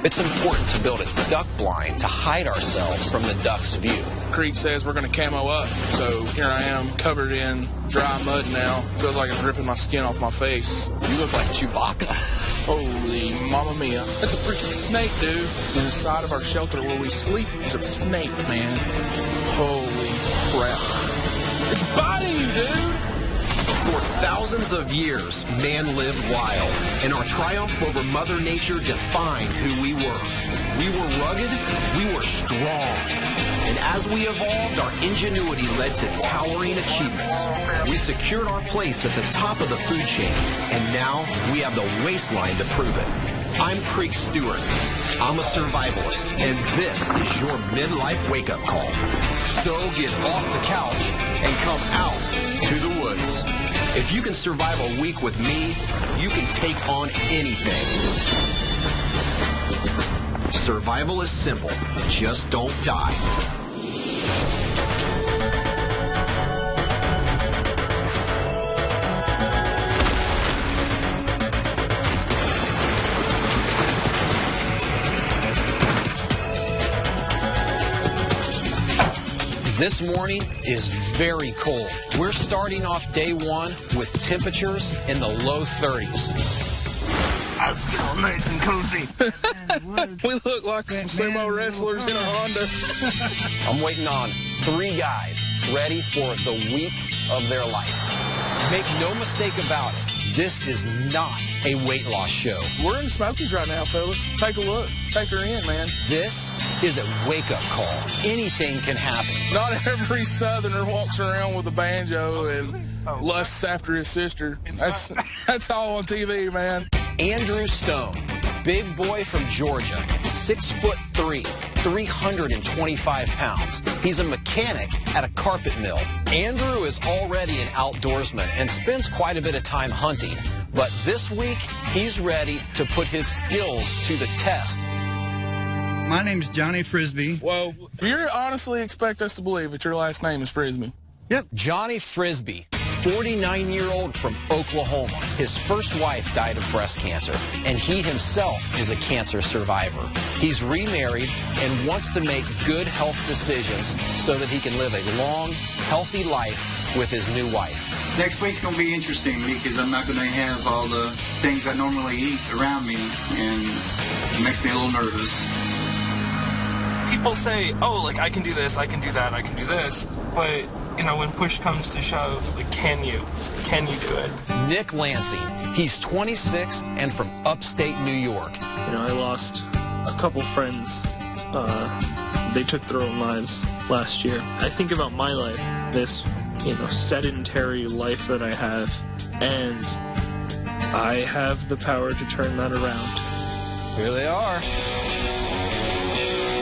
It's important to build a duck blind to hide ourselves from the duck's view. Creek says we're going to camo up, so here I am covered in dry mud now. Feels like it's ripping my skin off my face. You look like Chewbacca. Holy mamma mia. That's a freaking snake, dude. In the side of our shelter where we sleep is a snake, man. Holy crap. It's biting you, dude. For thousands of years, man lived wild, and our triumph over Mother Nature defined who we were. We were rugged, we were strong. And as we evolved, our ingenuity led to towering achievements. We secured our place at the top of the food chain, and now we have the waistline to prove it. I'm Creek Stewart. I'm a survivalist, and this is your midlife wake-up call. So get off the couch and come out to the woods. If you can survive a week with me, you can take on anything. Survival is simple. Just don't die. This morning is very cold. We're starting off day one with temperatures in the low 30s. Let's go nice and cozy. We look like some sumo wrestlers in a Honda. I'm waiting on 3 guys ready for the week of their life. Make no mistake about it. This is not a weight loss show. We're in Smokies right now, fellas. Take a look. Take her in, man. This is a wake-up call. Anything can happen. Not every Southerner walks around with a banjo and lusts after his sister. That's all on TV, man. Andrew Stone, big boy from Georgia, 6'3", 325 pounds. He's a mechanic at a carpet mill. Andrew is already an outdoorsman and spends quite a bit of time hunting. But this week, he's ready to put his skills to the test. My name's Johnny Frisbee. Whoa, you honestly expect us to believe that your last name is Frisbee? Yep. Johnny Frisbee, 49-year-old from Oklahoma. His first wife died of breast cancer, and he himself is a cancer survivor. He's remarried and wants to make good health decisions so that he can live a long, healthy life with his new wife. Next week's going to be interesting because I'm not going to have all the things I normally eat around me, and it makes me a little nervous. People say, oh, like, I can do this, I can do that, I can do this. But, you know, when push comes to shove, like, can you? Can you do it? Nick Lansing, he's 26 and from upstate New York. You know, I lost a couple friends. They took their own lives last year. I think about my life, this, you know, sedentary life that I have, and I have the power to turn that around. Here they are.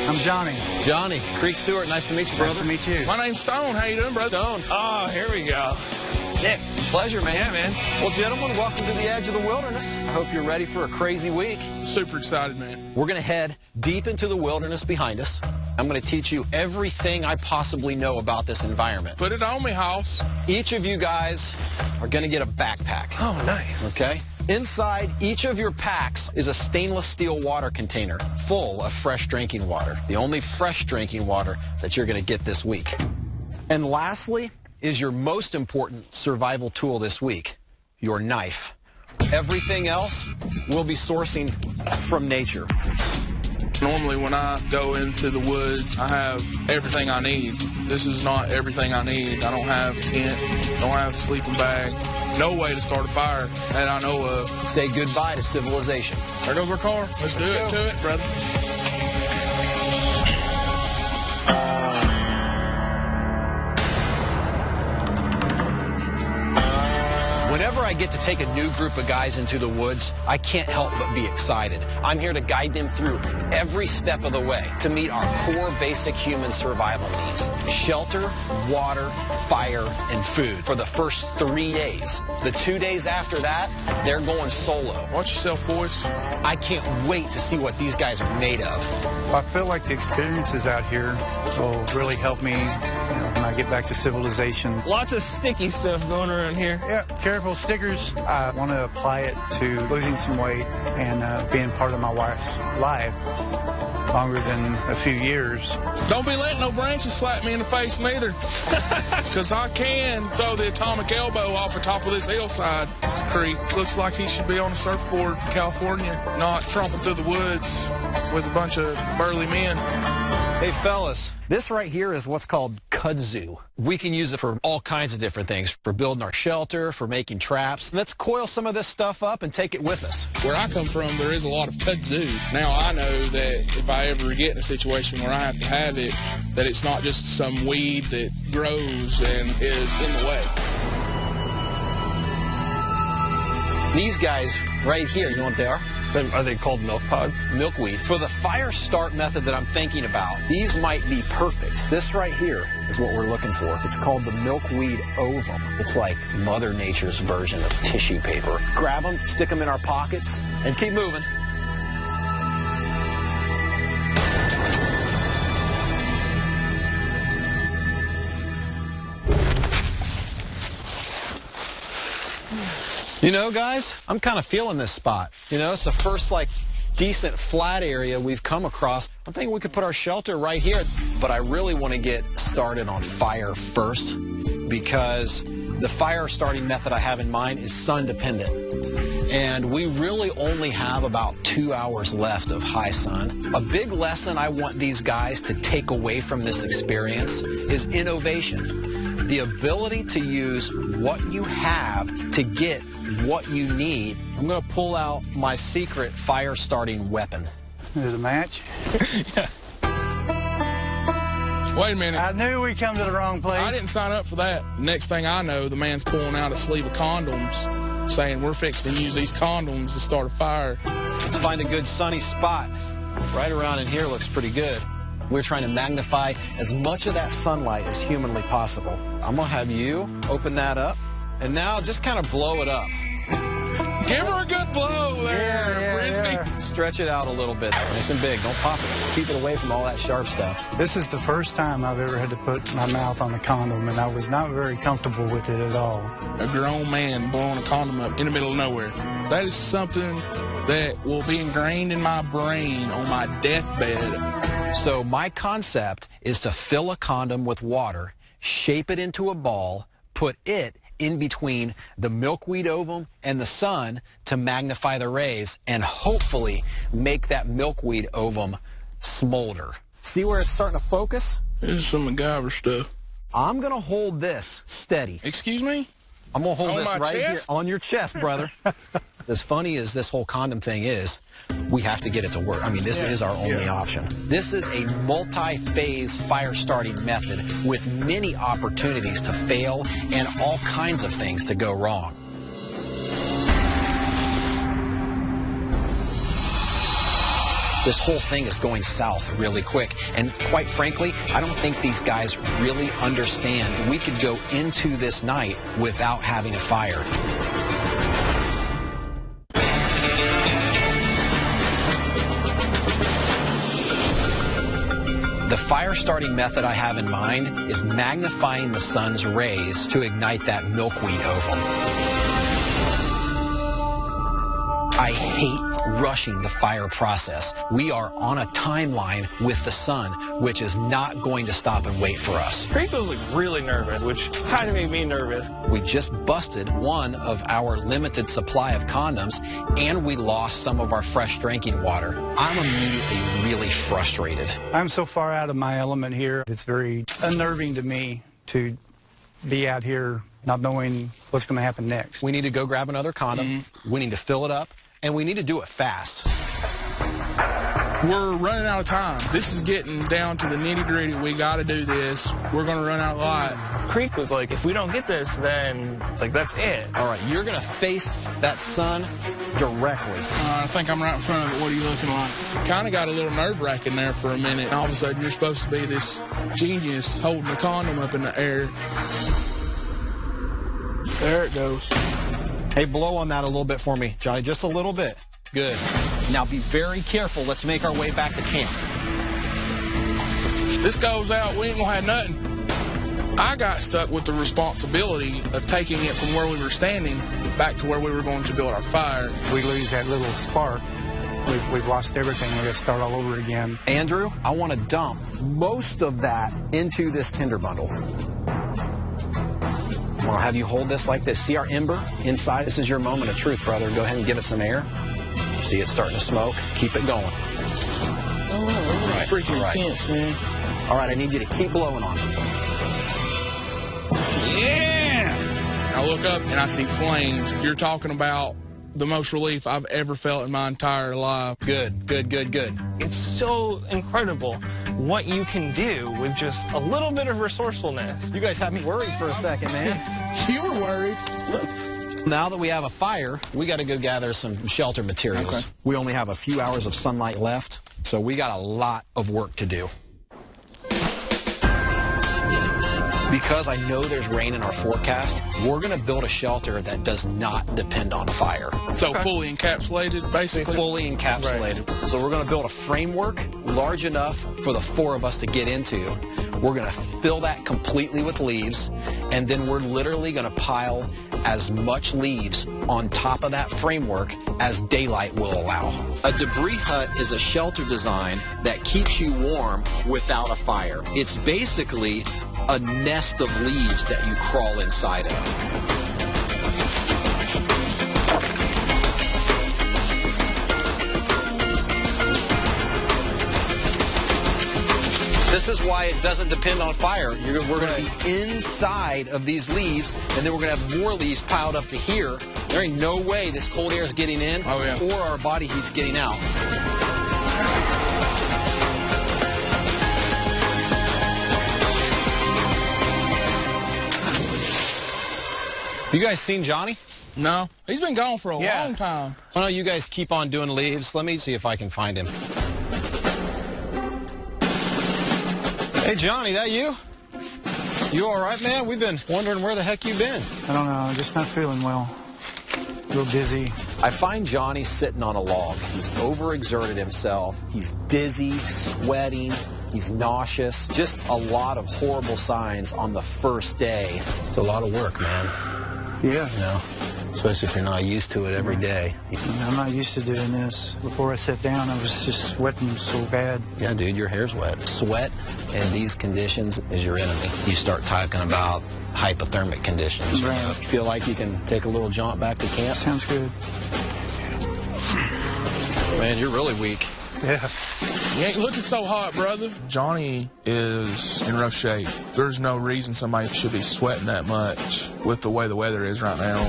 I'm Johnny. Johnny, Creek Stewart, nice to meet you, brother. Nice to meet you. My name's Stone. How you doing, brother? Stone. Oh, here we go. Nick. Pleasure, man. Yeah, man. Well, gentlemen, welcome to the edge of the wilderness. I hope you're ready for a crazy week. Super excited, man. We're going to head deep into the wilderness behind us. I'm going to teach you everything I possibly know about this environment. Put it on me, House. Each of you guys are going to get a backpack. Oh, nice. Okay? Inside each of your packs is a stainless steel water container full of fresh drinking water. The only fresh drinking water that you're going to get this week. And lastly is your most important survival tool this week, your knife. Everything else we'll be sourcing from nature. Normally when I go into the woods, I have everything I need. This is not everything I need. I don't have a tent, don't have a sleeping bag, no way to start a fire that I know of. Say goodbye to civilization. There goes our car. Let's do it to it, brother. Whenever I get to take a new group of guys into the woods, I can't help but be excited. I'm here to guide them through every step of the way to meet our core basic human survival needs. Shelter, water, fire, and food for the first 3 days. The 2 days after that, they're going solo. Watch yourself, boys. I can't wait to see what these guys are made of. I feel like the experiences out here will really help me when I I get back to civilization. Lots of sticky stuff going around here. Yeah, careful stickers. I want to apply it to losing some weight and being part of my wife's life longer than a few years. Don't be letting no branches slap me in the face neither. Because I can throw the atomic elbow off the top of this hillside creek. Looks like he should be on a surfboard in California, not tromping through the woods with a bunch of burly men. Hey, fellas, this right here is what's called kudzu. We can use it for all kinds of different things, for building our shelter, for making traps. Let's coil some of this stuff up and take it with us. Where I come from, there is a lot of kudzu. Now, I know that if I ever get in a situation where I have to have it, that it's not just some weed that grows and is in the way. These guys right here, you know what they are? Are they called milk pods? Milkweed. For the fire start method that I'm thinking about, these might be perfect. This right here is what we're looking for. It's called the milkweed ovum. It's like Mother Nature's version of tissue paper. Grab them, stick them in our pockets, and keep moving. You know, guys, I'm kind of feeling this spot. You know, it's the first, like, decent flat area we've come across. I'm thinking we could put our shelter right here. But I really want to get started on fire first because the fire starting method I have in mind is sun dependent. And we really only have about 2 hours left of high sun. A big lesson I want these guys to take away from this experience is innovation. The ability to use what you have to get what you need. I'm going to pull out my secret fire starting weapon. There's a match. Yeah. Wait a minute. I knew we come to the wrong place. I didn't sign up for that. Next thing I know, the man's pulling out a sleeve of condoms, saying we're fixing to use these condoms to start a fire. Let's find a good sunny spot. Right around in here looks pretty good. We're trying to magnify as much of that sunlight as humanly possible. I'm going to have you open that up, and now just kind of blow it up. Give her a good blow there, Frisbee. Yeah. Stretch it out a little bit. Nice and big. Don't pop it. Keep it away from all that sharp stuff. This is the first time I've ever had to put my mouth on a condom, and I was not very comfortable with it at all. A grown man blowing a condom up in the middle of nowhere. That is something that will be ingrained in my brain on my deathbed. So my concept is to fill a condom with water, shape it into a ball, put it in between the milkweed ovum and the sun to magnify the rays and hopefully make that milkweed ovum smolder. See where it's starting to focus? This is some MacGyver stuff. I'm going to hold this steady. Excuse me? I'm going to hold On this my right chest? here on your chest, brother. As funny as this whole condom thing is, we have to get it to work. I mean, this is our only option. This is a multi-phase fire starting method with many opportunities to fail and all kinds of things to go wrong. This whole thing is going south really quick. And quite frankly, I don't think these guys really understand we could go into this night without having a fire. The fire starting method I have in mind is magnifying the sun's rays to ignite that milkweed ovum. I hate rushing the fire process. We are on a timeline with the sun, which is not going to stop and wait for us. Creek was like really nervous, which kind of made me nervous. We just busted one of our limited supply of condoms, and we lost some of our fresh drinking water. I'm immediately really frustrated. I'm so far out of my element here. It's very unnerving to me to be out here not knowing what's going to happen next. We need to go grab another condom. We need to fill it up, and we need to do it fast. We're running out of time. This is getting down to the nitty-gritty. We got to do this. We're going to run out of light. Creek was like, if we don't get this, then like that's it. All right, you're going to face that sun directly. I think I'm right in front of it. What are you looking like? Kind of got a little nerve-wracking there for a minute. And all of a sudden, you're supposed to be this genius holding the condom up in the air. There it goes. Hey, blow on that a little bit for me, Johnny, just a little bit. Good. Now be very careful. Let's make our way back to camp. This goes out, we ain't gonna have nothing. I got stuck with the responsibility of taking it from where we were standing back to where we were going to build our fire. We lose that little spark. We've lost everything. We got to start all over again. Andrew, I want to dump most of that into this tinder bundle. I'll have you hold this like this. See our ember inside? This is your moment of truth, brother. Go ahead and give it some air. See it starting to smoke? Keep it going. Oh, freaking intense, man. All right, I need you to keep blowing on it. Yeah! I look up and I see flames. You're talking about the most relief I've ever felt in my entire life. Good, good, good, good. It's so incredible what you can do with just a little bit of resourcefulness. You guys have me worried for a second, man. You were worried. Now that we have a fire, we got to go gather some shelter materials. Okay. We only have a few hours of sunlight left, so we got a lot of work to do. Because I know there's rain in our forecast, we're going to build a shelter that does not depend on fire. So fully encapsulated, basically? Fully encapsulated. Right. So we're going to build a framework large enough for the 4 of us to get into. We're going to fill that completely with leaves, and then we're literally going to pile as much leaves on top of that framework as daylight will allow. A debris hut is a shelter design that keeps you warm without a fire. It's basically a nest of leaves that you crawl inside of. This is why it doesn't depend on fire. We're going to be inside of these leaves, and then we're going to have more leaves piled up to here. There ain't no way this cold air is getting in, or our body heat's getting out. You guys seen Johnny? No. He's been gone for a long time. I know you guys keep on doing leaves. Let me see if I can find him. Hey, Johnny, that you? You all right, man? We've been wondering where the heck you've been. I don't know. I'm just not feeling well. A little dizzy. I find Johnny sitting on a log. He's overexerted himself. He's dizzy, sweating. He's nauseous. Just a lot of horrible signs on the first day. It's a lot of work, man. Yeah. You know, especially if you're not used to it every day. I'm not used to doing this. Before I sat down, I was just sweating so bad. Yeah, dude, your hair's wet. Sweat in these conditions is your enemy. You start talking about hypothermic conditions. Right. You know, feel like you can take a little jaunt back to camp? Sounds good. Man, you're really weak. Yeah. You ain't looking so hot, brother. Johnny is in rough shape. There's no reason somebody should be sweating that much with the way the weather is right now.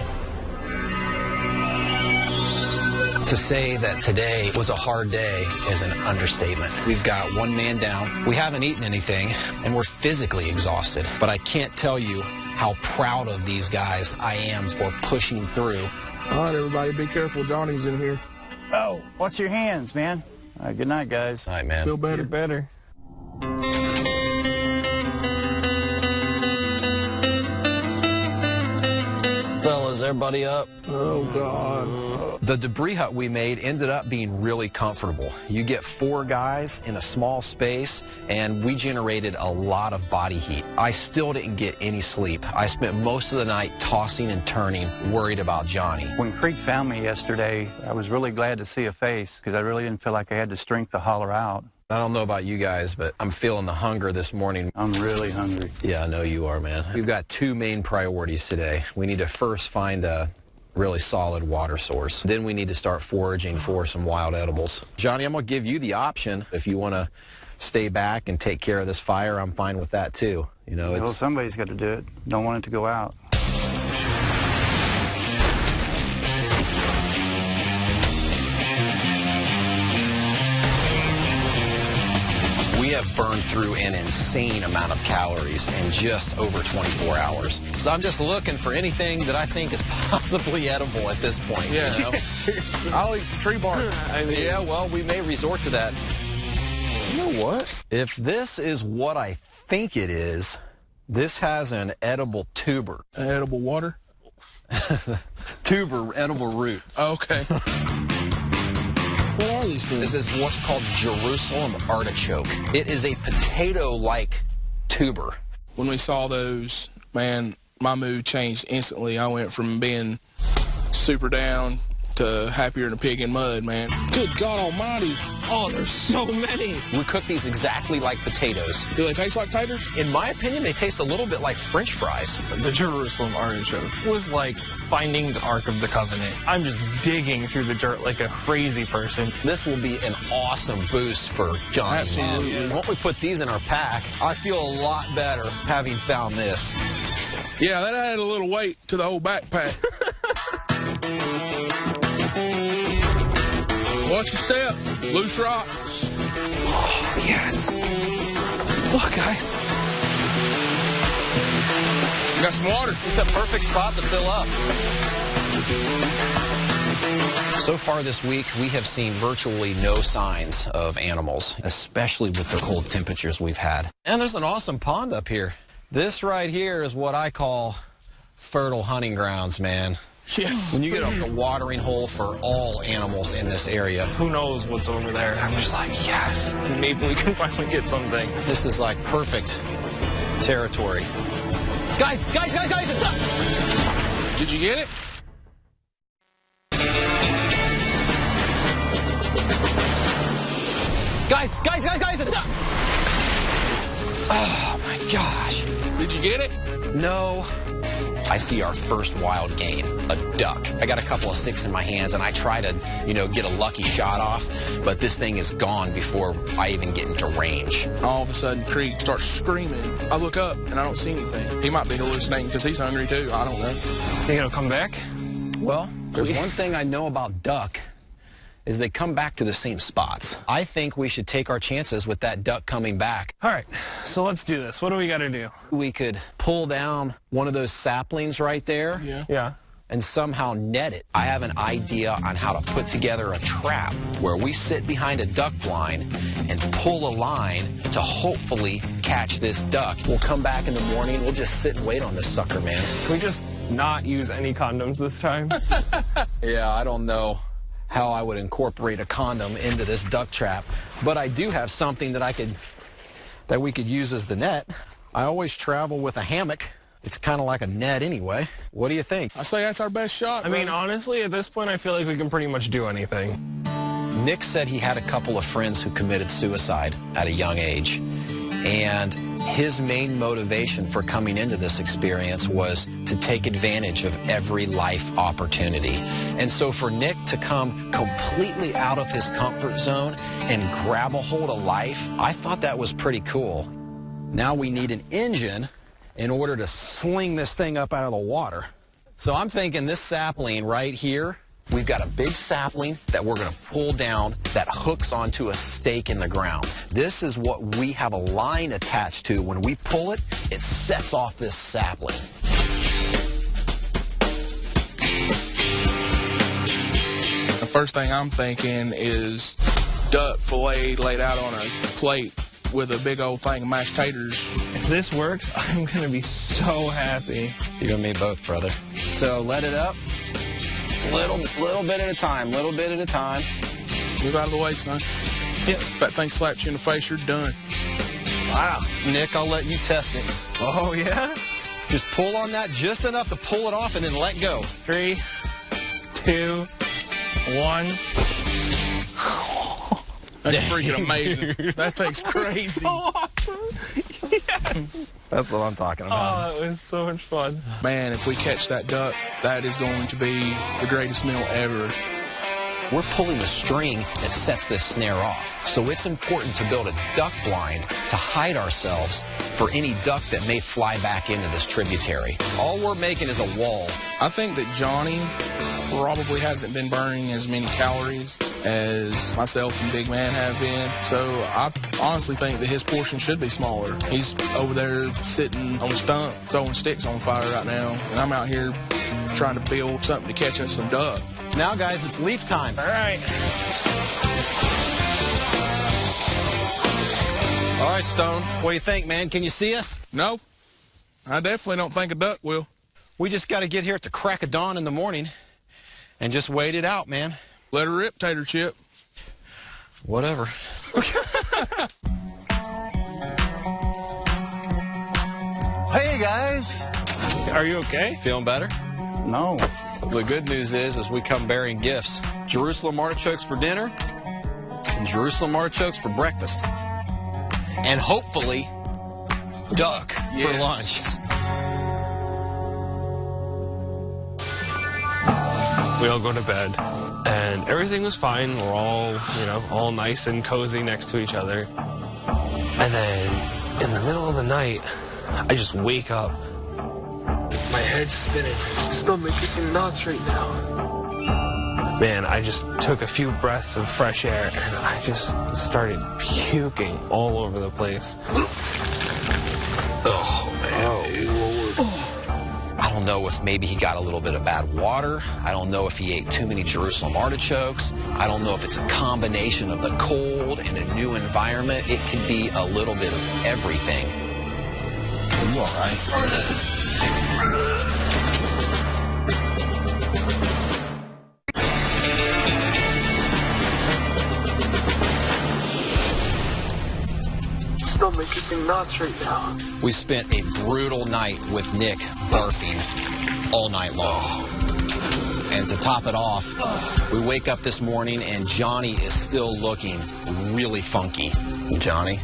To say that today was a hard day is an understatement. We've got one man down. We haven't eaten anything, and we're physically exhausted. But I can't tell you how proud of these guys I am for pushing through. All right, everybody, be careful. Johnny's in here. Oh, watch your hands, man. All right, good night, guys. All right, man. Feel better. You're better. Fellas, everybody up? Oh, God. The debris hut we made ended up being really comfortable. You get 4 guys in a small space, and we generated a lot of body heat. I still didn't get any sleep. I spent most of the night tossing and turning, worried about Johnny. When Creek found me yesterday, I was really glad to see a face because I really didn't feel like I had the strength to holler out. I don't know about you guys, but I'm feeling the hunger this morning. I'm really hungry. Yeah, I know you are, man. We've got 2 main priorities today. We need to first find a really solid water source. Then we need to start foraging for some wild edibles. Johnny, I'm going to give you the option. If you want to stay back and take care of this fire, I'm fine with that too. You know, Well, somebody's got to do it. Don't want it to go out. we have burned through an insane amount of calories in just over 24 hours. So I'm just looking for anything that I think is possibly edible at this point. Yeah. You know? I'll eat some tree bark. Yeah, well, we may resort to that. You know what? If this is what I think it is, this has an edible tuber. Edible water? Tuber, edible root. Okay. What are these things? This is what's called Jerusalem artichoke. It is a potato-like tuber. When we saw those, man, my mood changed instantly. I went from being super down to happier than a pig in mud, man. Good God almighty. Oh, there's so many. We cook these exactly like potatoes. Do they taste like taters? In my opinion, they taste a little bit like French fries. The Jerusalem artichoke was like finding the Ark of the Covenant. I'm just digging through the dirt like a crazy person. This will be an awesome boost for Johnny. Absolutely. Once we put these in our pack, I feel a lot better having found this. Yeah, that added a little weight to the old backpack. Watch your step. Loose rocks. Oh, yes. Look, guys. Got some water. It's a perfect spot to fill up. So far this week, we have seen virtually no signs of animals, especially with the cold temperatures we've had. And there's an awesome pond up here. This right here is what I call fertile hunting grounds, man. Yes. When you get a watering hole for all animals in this area. Who knows what's over there? I'm just like, yes. Maybe we can finally get something. This is like perfect territory. Guys, a duck! Did you get it? Guys, a duck! Oh my gosh. Did you get it? No. I see our first wild game, a duck. I got a couple of sticks in my hands and I try to, get a lucky shot off, but this thing is gone before I even get into range. All of a sudden, Creek starts screaming. I look up and I don't see anything. He might be hallucinating because he's hungry too. I don't know. Think it'll come back? Well, there's one thing I know about duck is they come back to the same spots. I think we should take our chances with that duck coming back. All right, so let's do this. What do we got to do? We could pull down one of those saplings right there. Yeah. And somehow net it. I have an idea on how to put together a trap where we sit behind a duck blind and pull a line to hopefully catch this duck. We'll come back in the morning. We'll just sit and wait on this sucker, man. Can we just not use any condoms this time? Yeah, I don't know how I would incorporate a condom into this duck trap, but I do have something that we could use as the net. I always travel with a hammock. It's kind of like a net anyway. What do you think? I say that's our best shot. I mean, honestly, at this point, I feel like we can pretty much do anything. Nick said he had a couple of friends who committed suicide at a young age, and his main motivation for coming into this experience was to take advantage of every life opportunity. And so for Nick to come completely out of his comfort zone and grab a hold of life, I thought that was pretty cool. Now we need an engine in order to sling this thing up out of the water. So I'm thinking this sapling right here, we've got a big sapling that we're going to pull down that hooks onto a stake in the ground. This is what we have a line attached to. When we pull it, it sets off this sapling. The first thing I'm thinking is duck fillet laid out on a plate with a big old thing of mashed taters. If this works, I'm going to be so happy. You and me both, brother. So let it up. Little bit at a time, little bit at a time. Move out of the way, son. Yep. If that thing slaps you in the face, you're done. Wow. Nick, I'll let you test it. Oh, yeah? Just pull on that just enough to pull it off and then let go. 3, 2, 1. That's freaking amazing. That thing's crazy. Awesome. Yes. That's what I'm talking about. Oh, that was so much fun. Man, if we catch that duck, that is going to be the greatest meal ever. We're pulling the string that sets this snare off. So it's important to build a duck blind to hide ourselves for any duck that may fly back into this tributary. All we're making is a wall. I think that Johnny probably hasn't been burning as many calories as myself and Big Man have been. So I honestly think that his portion should be smaller. He's over there sitting on a stump, throwing sticks on fire right now. And I'm out here trying to build something to catch us some duck. Now, guys, it's leaf time. All right. All right, Stone. What do you think, man? Can you see us? No, I definitely don't think a duck will. We just got to get here at the crack of dawn in the morning and just wait it out, man. Let her rip, Tater Chip. Whatever. guys. Are you okay? Feeling better? No. The good news is we come bearing gifts. Jerusalem artichokes for dinner, and Jerusalem artichokes for breakfast. And hopefully, duck for lunch. We all go to bed, and everything was fine. We're all, all nice and cozy next to each other. And then, in the middle of the night, I just wake up. My head's spinning. Stomach is in knots right now. Man, I just took a few breaths of fresh air, and I just started puking all over the place. Oh, man. I don't know if maybe he got a little bit of bad water. I don't know if he ate too many Jerusalem artichokes. I don't know if it's a combination of the cold and a new environment. It could be a little bit of everything. Are you all right? Stomach is in knots right now. We spent a brutal night with Nick barfing all night long. And to top it off, we wake up this morning and Johnny is still looking really funky. Johnny,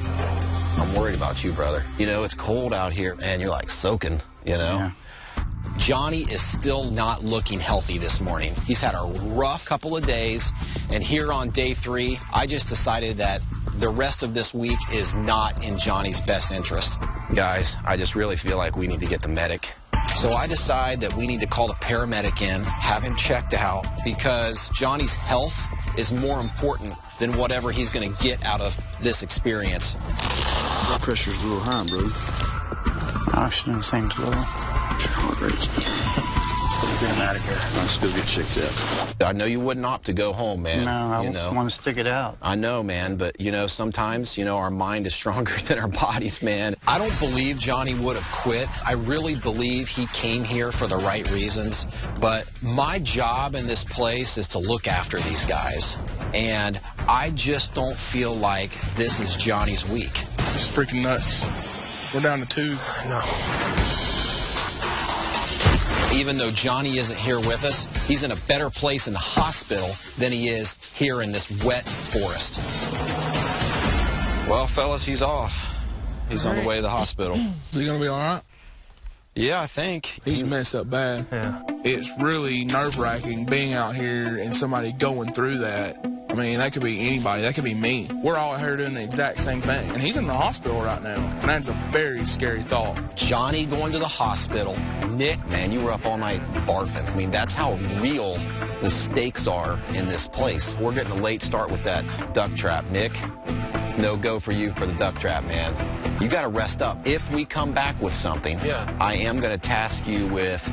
I'm worried about you, brother. It's cold out here and you're like soaking, Yeah. Johnny is still not looking healthy this morning. He's had a rough couple of days, and here on day 3, I just decided that the rest of this week is not in Johnny's best interest. Guys, I just really feel like we need to get the medic. So I decide that we need to call the paramedic in, have him checked out, because Johnny's health is more important than whatever he's going to get out of this experience. Blood pressure's a little high, bro. Oxygen seems low. Heart rate's Let's get him out of here. Let's go get checked out. I know you wouldn't opt to go home, man. No, I want to stick it out. I know, man, but, sometimes, our mind is stronger than our bodies, man. I don't believe Johnny would have quit. I really believe he came here for the right reasons. But my job in this place is to look after these guys. And I just don't feel like this is Johnny's week. It's freaking nuts. We're down to 2. No. Even though Johnny isn't here with us, he's in a better place in the hospital than he is here in this wet forest. Well, fellas, he's off. He's on the way to the hospital. Is he going to be all right? Yeah, I think. He's messed up bad. Yeah. It's really nerve-wracking being out here and somebody going through that. I mean, that could be anybody. That could be me. We're all out here doing the exact same thing. And he's in the hospital right now. And that's a very scary thought. Johnny going to the hospital. Nick, man, you were up all night barfing. I mean, that's how real the stakes are in this place. We're getting a late start with that duck trap. Nick, it's no go for you for the duck trap, man. You got to rest up. If we come back with something, I am going to task you with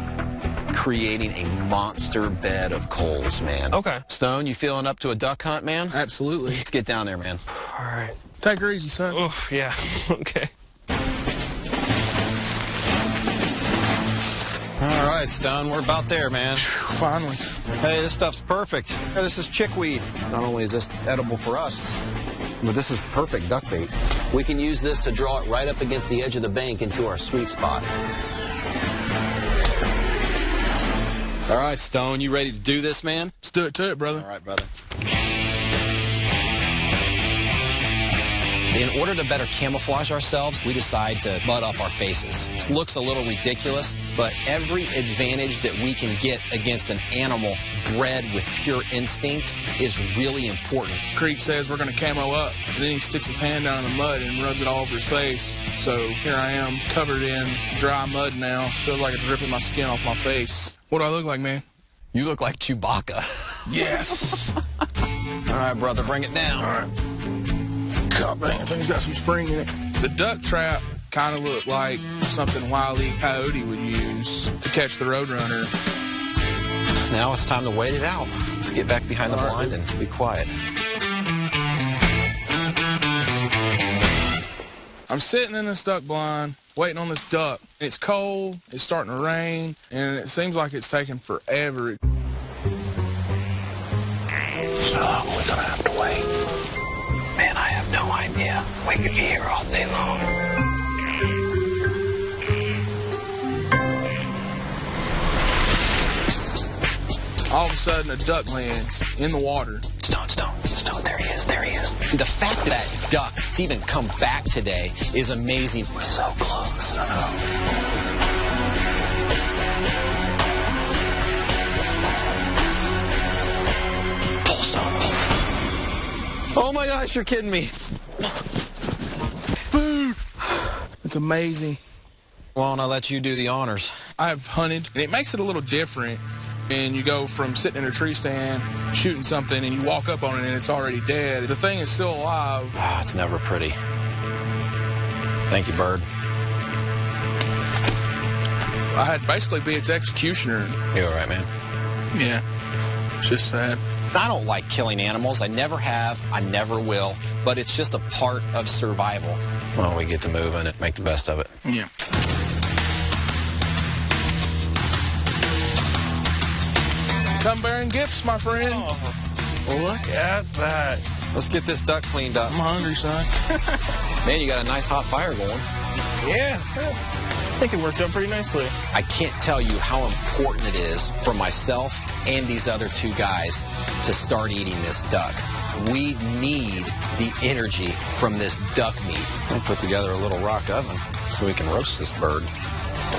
creating a monster bed of coals, man. Okay. Stone, you feeling up to a duck hunt, man? Absolutely. Let's get down there, man. All right. Take her easy, son. Oof, yeah. Okay. All right, Stone, we're about there, man. Finally. Hey, this stuff's perfect. This is chickweed. Not only is this edible for us, but this is perfect duck bait. We can use this to draw it right up against the edge of the bank into our sweet spot. All right, Stone, you ready to do this, man? Let's do it to it, brother. All right, brother. In order to better camouflage ourselves, we decide to mud up our faces. This looks a little ridiculous, but every advantage that we can get against an animal bred with pure instinct is really important. Creek says we're going to camo up. And then he sticks his hand down in the mud and rubs it all over his face. So here I am, covered in dry mud now. Feels like it's ripping my skin off my face. What do I look like, man? You look like Chewbacca. Yes. All right, brother, bring it down. All right. God dang, I think it's got some spring in it. The duck trap kind of looked like something Wile E. Coyote would use to catch the roadrunner. Now it's time to wait it out. Let's get back behind the blind and be quiet. I'm sitting in this duck blind, waiting on this duck. It's cold, it's starting to rain, and it seems like it's taking forever. So we're gonna have to wait. Man, I have no idea. We could be here all day long. All of a sudden, a duck lands in the water. Stone, there he is. The fact that duck's even come back today is amazing. We're so close. Pull, Stone, pull. Oh my gosh, you're kidding me. Food! It's amazing. Well, and I'll let you do the honors. I've hunted, and it makes it a little different. And you go from sitting in a tree stand, shooting something, and you walk up on it, and it's already dead. The thing is still alive. Ah, it's never pretty. Thank you, Bird. I had to basically be its executioner. You all right, man? Yeah, it's just sad. I don't like killing animals. I never have. I never will. But it's just a part of survival. Well, we get to move in it, make the best of it. Yeah. Come bearing gifts, my friend. Well, look at that. Let's get this duck cleaned up. I'm hungry, son. Man, you got a nice hot fire going. Yeah. I think it worked out pretty nicely. I can't tell you how important it is for myself and these other two guys to start eating this duck. We need the energy from this duck meat. We'll put together a little rock oven so we can roast this bird.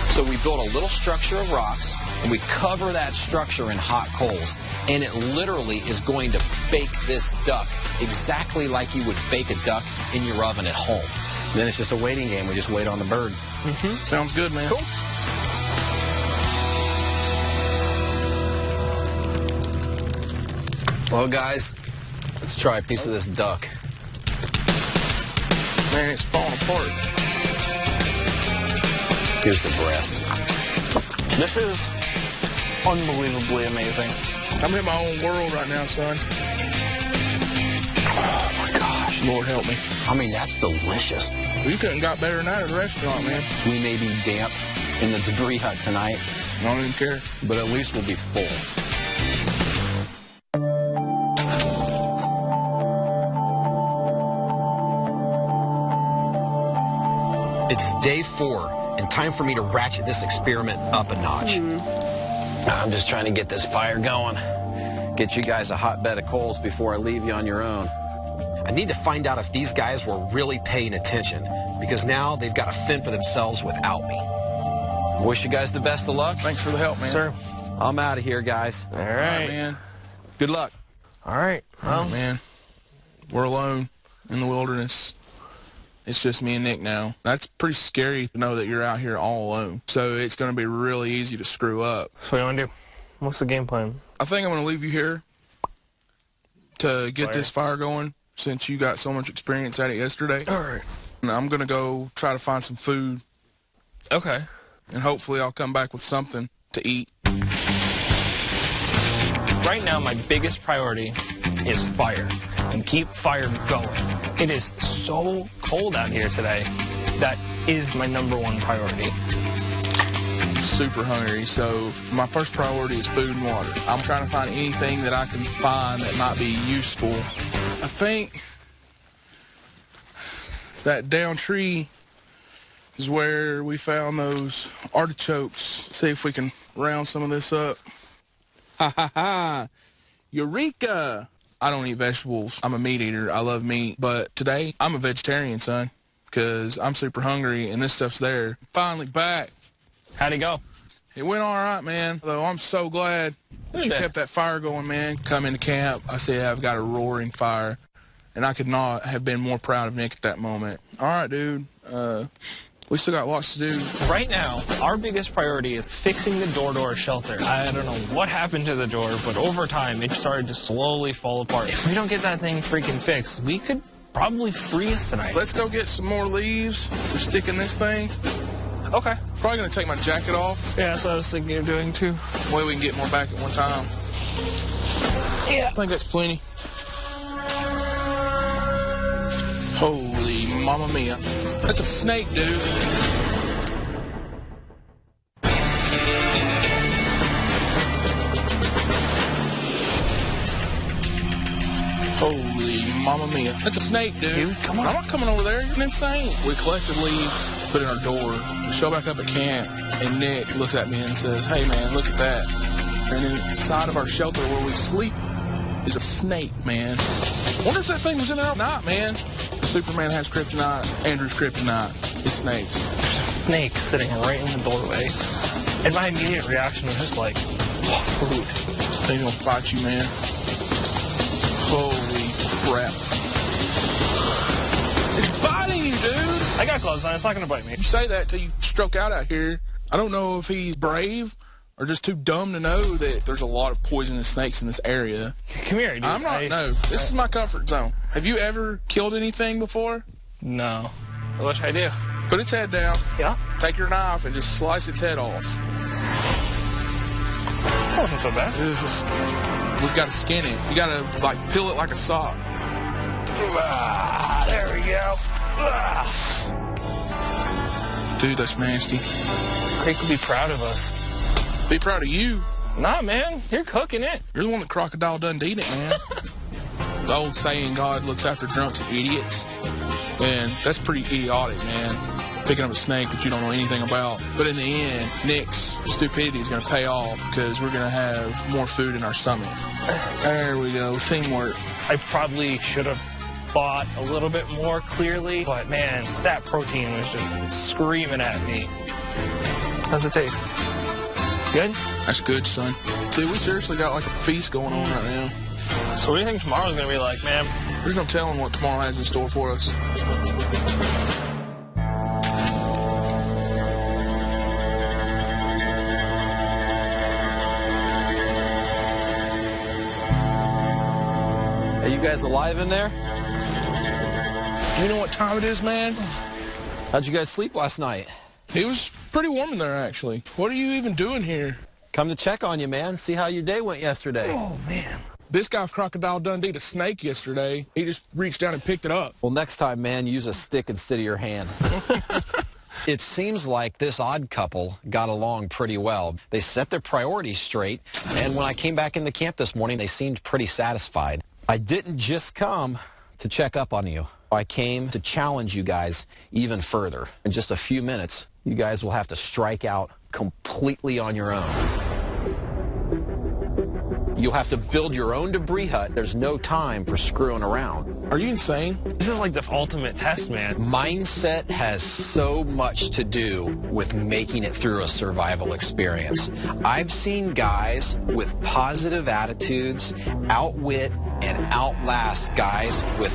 So we built a little structure of rocks, and we cover that structure in hot coals, and it literally is going to bake this duck exactly like you would bake a duck in your oven at home. Then it's just a waiting game. We just wait on the bird. Sounds good, man. Cool. Well, guys, let's try a piece of this duck. Man, it's falling apart. Here's the breast. This is unbelievably amazing. I'm in my own world right now, son. Oh, my gosh. Lord help me. I mean, that's delicious. You couldn't got better than that at a restaurant, man. We may be damp in the debris hut tonight, I don't even care. but at least we'll be full. It's day 4, and time for me to ratchet this experiment up a notch. I'm just trying to get this fire going. Get you guys a hot bed of coals before I leave you on your own. I need to find out if these guys were really paying attention, because now they've got to fend for themselves without me. Wish you guys the best of luck. Thanks for the help, man. Sir. I'm out of here, guys. All All right, right. man. Good luck. All right. Oh, man. We're alone in the wilderness. It's just me and Nick now. That's pretty scary to know that you're out here all alone. So it's going to be really easy to screw up. So what do you want to do? What's the game plan? I think I'm going to leave you here to get this fire going since you got so much experience at it yesterday. All right. And I'm going to go try to find some food, Okay. and hopefully I'll come back with something to eat. Right now, my biggest priority is fire, and keep fire going. It is so cold out here today. That is my #1 priority. I'm super hungry, so my first priority is food and water. I'm trying to find anything that I can find that might be useful. I think that down tree is where we found those artichokes. See if we can round some of this up. Ha ha ha! Eureka! I don't eat vegetables. I'm a meat eater. I love meat. But today, I'm a vegetarian, son, because I'm super hungry and this stuff's there. Finally back. How'd it go? It went all right, man. Though I'm so glad that you kept that fire going, man. Come into camp, I say I've got a roaring fire, and I could not have been more proud of Nick at that moment. All right, dude. We still got lots to do. Right now, our biggest priority is fixing the door to our shelter. I don't know what happened to the door, but over time, it started to slowly fall apart. If we don't get that thing freaking fixed, we could probably freeze tonight. Let's go get some more leaves to stick in this thing. Okay. Probably gonna take my jacket off. Yeah, that's what I was thinking of doing too. Way we can get more back at one time. Yeah. I think that's plenty. Holy mamma mia. That's a snake, dude. Holy mamma mia. That's a snake, dude. Dude, come on. I'm not coming over there. You're insane. We collected leaves, put it in our door. We show back up at camp, and Nick looks at me and says, "Hey, man, look at that." And inside of our shelter where we sleep is a snake, man. Wonder if that thing was in there all night, man. Superman has kryptonite. Andrew's kryptonite. It's snakes. There's a snake sitting right in the doorway. And my immediate reaction was just like, food. They's gonna bite you, man. Holy crap. It's biting you, dude. I got gloves on. It's not going to bite me. You say that till you stroke out here. I don't know if he's brave or just too dumb to know that there's a lot of poisonous snakes in this area. Come here, dude. I'm not, no. This is my comfort zone. Have you ever killed anything before? No. I wish I do. Put its head down. Yeah? Take your knife and just slice its head off. That wasn't so bad. Ugh. We've got to skin it. You got to, like, peel it like a sock. There we go. Dude, that's nasty. Craig would be proud of us. Be proud of you. Nah, man. You're cooking it. You're the one that Crocodile Dundee'd it, man. The old saying, God looks after drunks and idiots. And that's pretty idiotic, man. Picking up a snake that you don't know anything about. But in the end, Nick's stupidity is going to pay off because we're going to have more food in our stomach. There we go. Teamwork. I probably should have bought a little bit more clearly, but man, that protein was just screaming at me. How's it taste? Good? That's good, son. Dude, we seriously got like a feast going on right now. So what do you think tomorrow's going to be like, man? There's no telling what tomorrow has in store for us. Are you guys alive in there? You know what time it is, man? How'd you guys sleep last night? It was pretty warm in there, actually. What are you even doing here? Come to check on you, man. See how your day went yesterday. Oh, man. This guy, Crocodile Dundee, a snake yesterday. He just reached down and picked it up. Well, next time, man, use a stick instead of your hand. It seems like this odd couple got along pretty well. They set their priorities straight, and when I came back into camp this morning, they seemed pretty satisfied. I didn't just come to check up on you. I came to challenge you guys even further. In just a few minutes, you guys will have to strike out completely on your own. You'll have to build your own debris hut. There's no time for screwing around. Are you insane? This is like the ultimate test, man. Mindset has so much to do with making it through a survival experience. I've seen guys with positive attitudes outwit and outlast guys with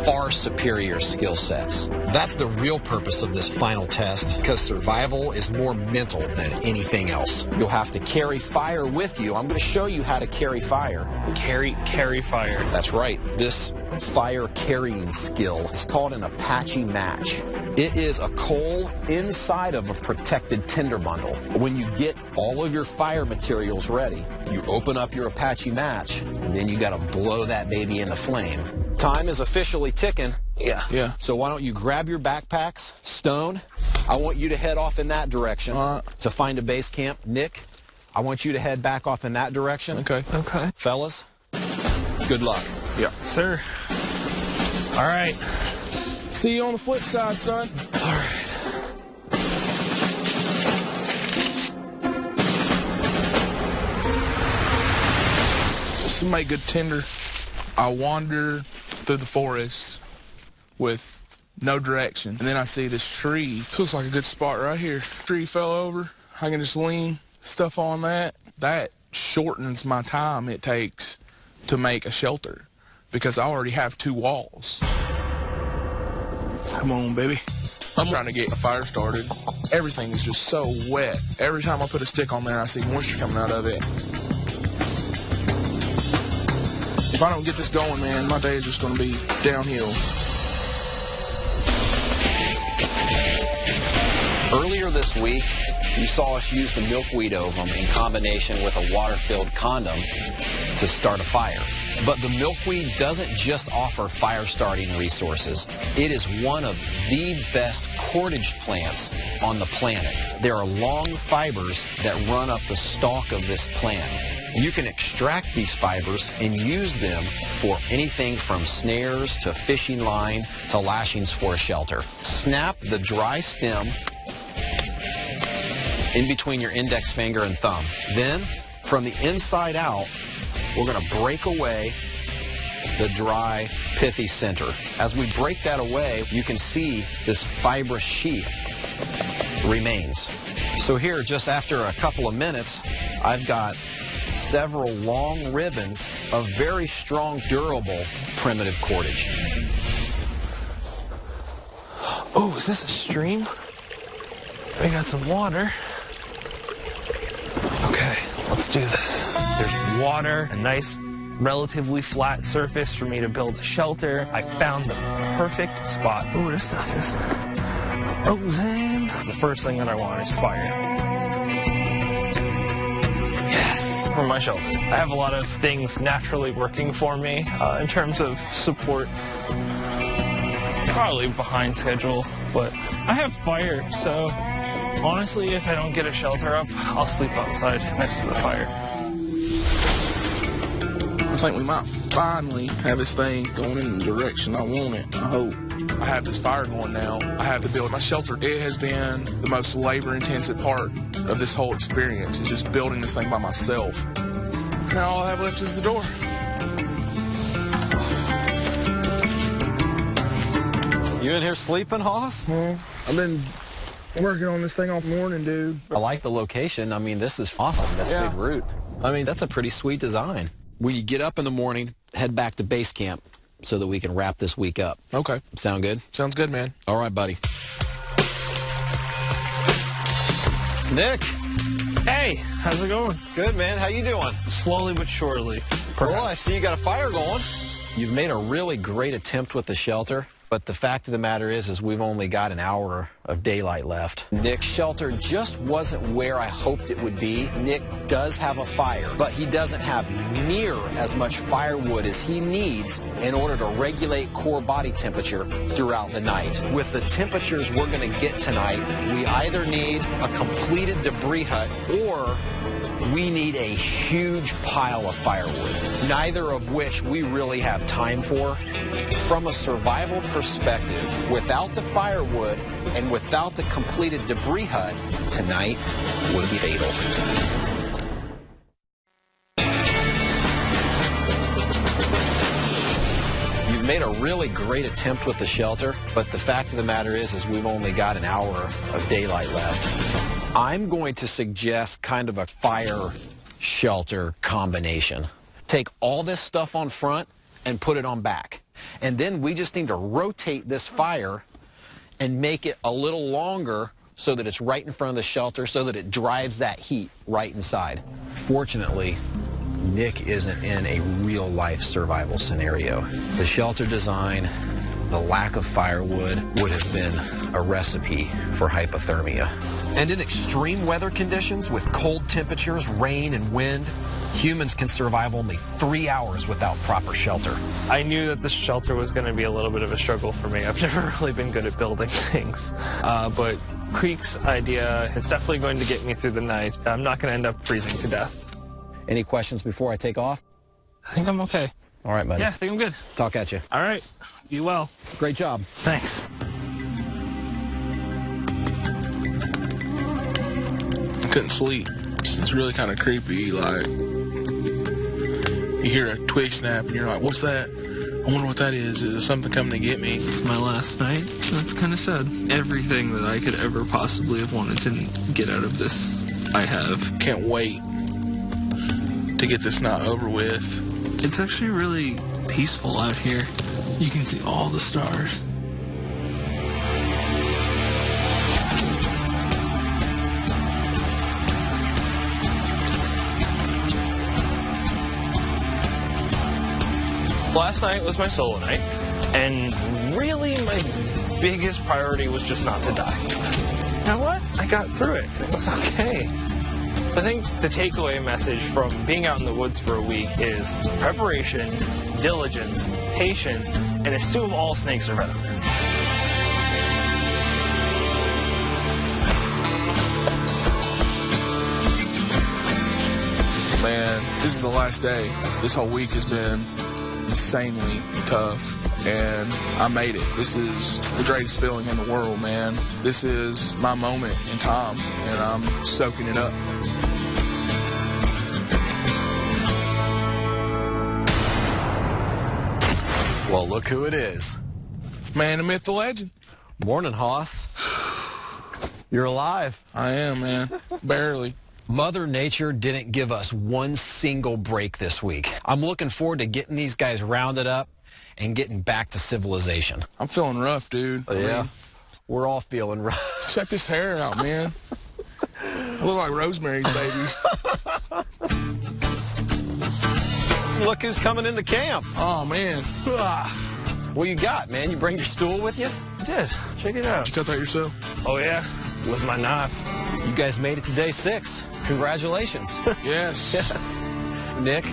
far superior skill sets. That's the real purpose of this final test, because survival is more mental than anything else. You'll have to carry fire with you. I'm going to show you how to carry fire. Carry fire. That's right. This fire carrying skill is called an Apache match. It is a coal inside of a protected tinder bundle. When you get all of your fire materials ready, you open up your Apache match, and then you got to blow that baby in the flame. Time is officially ticking. Yeah. So why don't you grab your backpacks? Stone, I want you to head off in that direction to find a base camp. Nick, I want you to head back off in that direction. Okay. Fellas, good luck. Yeah. Sir. All right. See you on the flip side, son. All right. This will make good tinder. I wander through the forest with no direction, and then I see this tree. This looks like a good spot right here. Tree fell over. I can just lean stuff on that. That shortens my time it takes to make a shelter, because I already have 2 walls. Come on, baby. I'm trying to get a fire started. Everything is just so wet. Every time I put a stick on there, I see moisture coming out of it. If I don't get this going, man, my day is just going to be downhill. Earlier this week, you saw us use the milkweed ovum in combination with a water-filled condom to start a fire. But the milkweed doesn't just offer fire-starting resources. It is one of the best cordage plants on the planet. There are long fibers that run up the stalk of this plant. You can extract these fibers and use them for anything from snares to fishing line to lashings for a shelter. Snap the dry stem in between your index finger and thumb. Then From the inside out, we're going to break away the dry, pithy center. As we break that away, you can see this fibrous sheath remains. So here, just after a couple of minutes, I've got several long ribbons of very strong, durable, primitive cordage. Oh, is this a stream? We got some water. Okay, let's do this. There's water, a nice, relatively flat surface for me to build a shelter. I found the perfect spot. Oh, this stuff is frozen. The first thing that I want is fire. Yes, for my shelter. I have a lot of things naturally working for me in terms of support. Probably behind schedule, but I have fire, so honestly, if I don't get a shelter up, I'll sleep outside next to the fire. I think we might finally have this thing going in the direction I want it. I hope. I have this fire going now. I have to build my shelter. It has been the most labor-intensive part of this whole experience, is just building this thing by myself. Now all I have left is the door. You in here sleeping, Hoss? I've been working on this thing all morning, dude. I like the location. I mean, this is awesome. That's Big Root. I mean, that's a pretty sweet design. When you get up in the morning, head back to base camp so that we can wrap this week up. Okay. Sound good? Sounds good, man. All right, buddy. Nick. Hey, how's it going? Good, man. How you doing? Slowly but surely. Well, I see you got a fire going. You've made a really great attempt with the shelter, but the fact of the matter is we've only got an hour of daylight left. Nick's shelter just wasn't where I hoped it would be. Nick does have a fire, but he doesn't have near as much firewood as he needs in order to regulate core body temperature throughout the night. With the temperatures we're going to get tonight, we either need a completed debris hut or we need a huge pile of firewood, neither of which we really have time for. From a survival perspective, without the firewood and without the completed debris hut, tonight would be fatal. You've made a really great attempt with the shelter, but the fact of the matter is we've only got an hour of daylight left. I'm going to suggest kind of a fire shelter combination. Take all this stuff on front and put it on back. And then we just need to rotate this fire and make it a little longer so that it's right in front of the shelter so that it drives that heat right inside. Fortunately, Nick isn't in a real-life survival scenario. The shelter design, the lack of firewood would have been a recipe for hypothermia. And in extreme weather conditions with cold temperatures, rain, and wind, humans can survive only 3 hours without proper shelter. I knew that this shelter was going to be a little bit of a struggle for me. I've never really been good at building things. But Creek's idea, it's definitely going to get me through the night. I'm not going to end up freezing to death. Any questions before I take off? I think I'm okay. All right, buddy. Yeah, I think I'm good. Talk at you. All right. Be well. Great job. Thanks. I couldn't sleep. It's really kind of creepy. Like, you hear a twig snap and you're like, what's that? I wonder what that is. Is there something coming to get me? It's my last night. That's kind of sad. Everything that I could ever possibly have wanted to get out of this, I have. Can't wait to get this night over with. It's actually really peaceful out here. You can see all the stars. Last night was my solo night, and really my biggest priority was just not to die. You know what? I got through it. It was okay. I think the takeaway message from being out in the woods for a week is preparation, diligence, patience, and assume all snakes are venomous. Man, this is the last day. This whole week has been insanely tough, and I made it. This is the greatest feeling in the world, man. This is my moment in time, and I'm soaking it up. Well, look who it is. Man, the myth, the legend. Morning, Hoss. You're alive. I am, man. Barely. Mother Nature didn't give us one single break this week. I'm looking forward to getting these guys rounded up and getting back to civilization. I'm feeling rough, dude. Yeah. We're all feeling rough. Check this hair out, man. I look like Rosemary's Baby. Look who's coming into camp. Oh, man. What you got, man? You bring your stool with you? I did. Check it out. Did you cut that yourself? Oh, yeah. With my knife. You guys made it to day 6. Congratulations. Yes. Nick,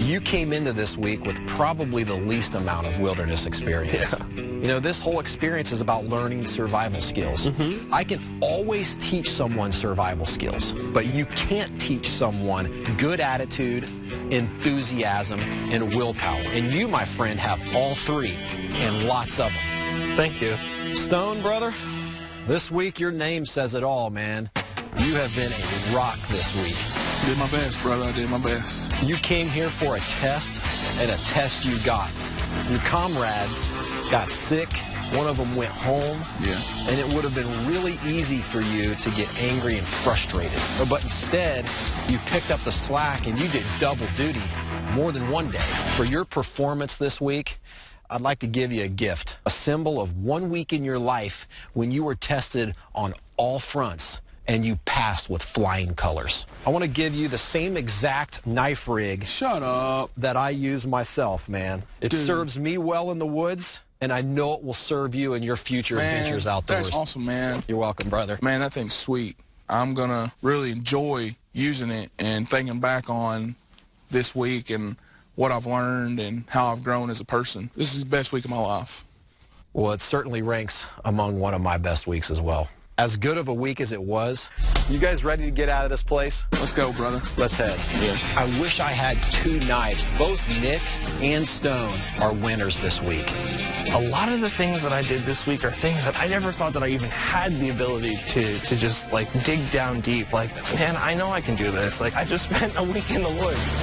you came into this week with probably the least amount of wilderness experience. Yeah. You know, this whole experience is about learning survival skills. I can always teach someone survival skills, but you can't teach someone good attitude, enthusiasm, and willpower. And you, my friend, have all 3 and lots of them. Thank you. Stone, brother, this week your name says it all, man. You have been a rock this week. Did my best, brother. I did my best. You came here for a test, and a test you got. Your comrades got sick. One of them went home. Yeah. And it would have been really easy for you to get angry and frustrated. But instead, you picked up the slack and you did double duty more than one day. For your performance this week, I'd like to give you a gift, a symbol of 1 week in your life when you were tested on all fronts and you passed with flying colors. I want to give you the same exact knife rig Shut up. that I use myself, man. It Dude. serves me well in the woods, and I know it will serve you in your future adventures outdoors. That's awesome, man. You're welcome, brother. Man, that thing's sweet. I'm going to really enjoy using it and thinking back on this week and what I've learned and how I've grown as a person. This is the best week of my life. Well, it certainly ranks among one of my best weeks as well. As good of a week as it was, you guys ready to get out of this place? Let's go, brother. Let's head. Yeah. I wish I had 2 knives. Both Nick and Stone are winners this week. A lot of the things that I did this week are things that I never thought that I even had the ability to just, like, dig down deep. Like, man, I know I can do this. Like, I just spent a week in the woods.